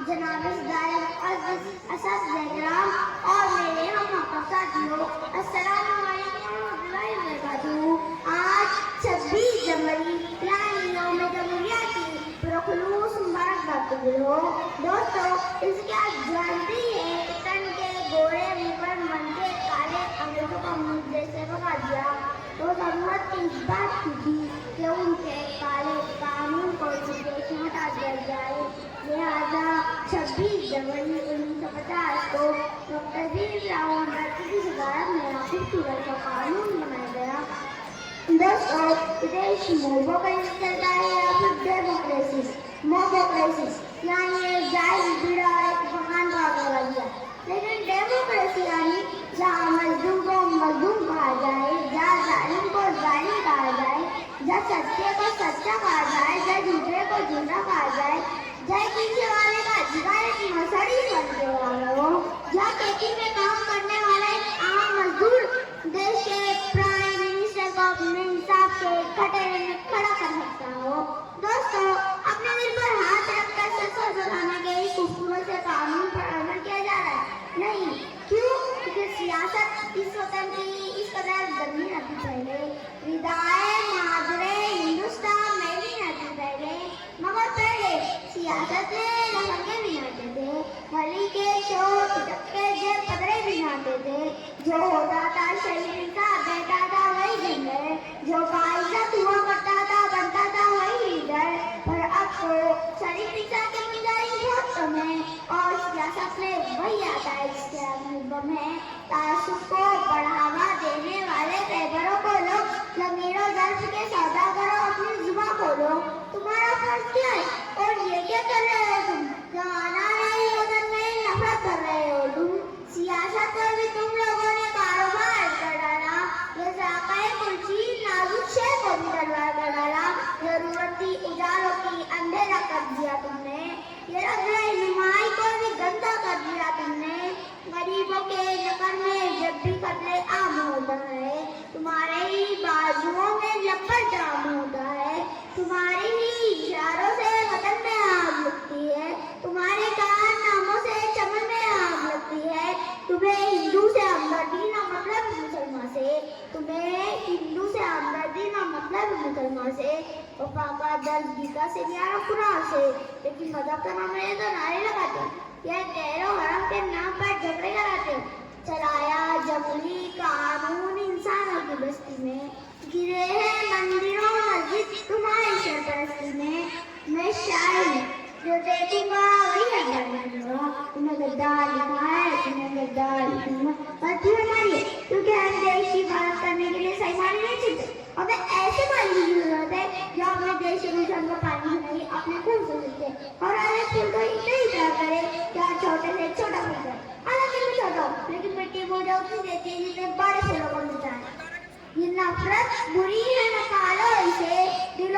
जनाब असद जहराम और मेरे हम साथियों, अस्सलामु अलैकुम warahmatullahi wabarakatuh। आज 26 जनवरी यानी यौम जमहूरिया की पुरखुलूस मुबारकबाद कबूल हो। दोस्तों, इसके आज जानते हैं तन के गोरे मुगल मन के काले अंग्रेजों का मुंह जैसे भगा दिया तो जरूरत इस बात की थी कि उनके काले कानून को देश में हटा दिया जाए। लिहाजा 26 जनवरी 1950 को डॉक्टर भीमराव अम्बेडकर की सदारत में खूबसूरत का कानून बनाया गया। दोस्तों, विदेश मोबोक्रेसी चलता है या फिर डेमोक्रेसी। मोबोक्रेसी यानी एक जायज भीड़ और एक भगवान को आगे बढ़ गया, लेकिन डेमोक्रेसी यानी जहाँ मजलूम को मजलूम कहा जाए, जहाँ जालिम को जालिम कहा जाए, जहाँ सच्चे को सच्चा कहा जाए, जहाँ झूठे को झूठा कहा जाए, जहाँ किसी वाले का अधिकार की मसड़ी बनने वाला हो, जहाँ खेती में काम करने वाला एक आम मजदूर देश के प्राइम मिनिस्टर को अपने हिसाब के कटोरे में खड़ा कर सकता हो। दोस्तों, अपने दिल पर हाथ रखकर सच बताने के इस खूबसूरत से कानून पर अमल किया जा रहा है। नहीं, क्यों? क्योंकि सियासत इस वतन की इस कदर गंदी न थी पहले, विदाए मादरे हिंदुस्तान में भी न थी पहले, मगर पहले सियासत में लहंगे भी नाते थे, हली के चोट चक्के जे पदरे भी नाते थे। जो होता था शरीर का बैठा था वही जिंदर, जो बाइज्जत हुआ करता था बनता था वही लीडर। पर अब तो शरीफ के गुंजाइश बहुत कम है और सियासत में वही आता है जिसके अनुभव है। तासुब को बढ़ावा देने वाले पैगरों को लो, लंगीरों दर्द के सौदा करो, अपनी जुबान खोलो। तुम्हारा फर्ज क्या है और ये क्या कर रहे हो तुम? जमाना नहीं वतन में नफरत कर रहे हो तुम। सियासत में भी तुम लोगों ने कारोबार कर डाला, ये जाकाए कुर्सी नाजुक शे को भी दरबार कर डाला। जरूरत थी उजालों की अंधेरा कर दिया तुमने, ये रहनुमाई को भी गंदा कर दिया तुमने। गरीबों के नकर में जब भी खतरे आम होता है, तुम्हारे ही बाजुओं में लपट जाम होता है, तुम्हारे ही इशारों से वतन में आग लगती है, तुम्हारे कारनामों से चमन में आग लगती है। तुम्हें हिंदू से हमदर्दी ना मतलब मुसलमान से, तुम्हें हिंदू से हमदर्दी ना मतलब मुसलमान से, वफा का दर्द गीता से प्यारा कुरान से, लेकिन मजहब का नाम है तो नारे लगाते, यह गैरो हरम के नाम पर झगड़े कराते। चलाया जबरी कानून इंसानों की बस्ती में, गिरे हैं मंदिरों मस्जिद तुम्हारी सरपरस्ती में। मैं शायर जो देखूंगा वही अगर बनूंगा, तुम्हें गद्दार लिखा है, तुम्हें गद्दार लिखूंगा। पर क्यों मारिए? क्योंकि हम देश की बात करने के लिए सही मानी नहीं चलते। हमें ऐसे मानी की जरूरत है जो अपने देश के मिशन को पानी से नहीं अपने खून से मिलते, और अरे फूल को इतना ही प्यार करे क्या छोटे से छोटा फूल है। हालांकि मैं छोटा हूँ, लेकिन मिट्टी मुझे उतनी देती है जितने बड़े फूलों को मिलता है। ये नफरत बुरी है, निकालो इसे दिल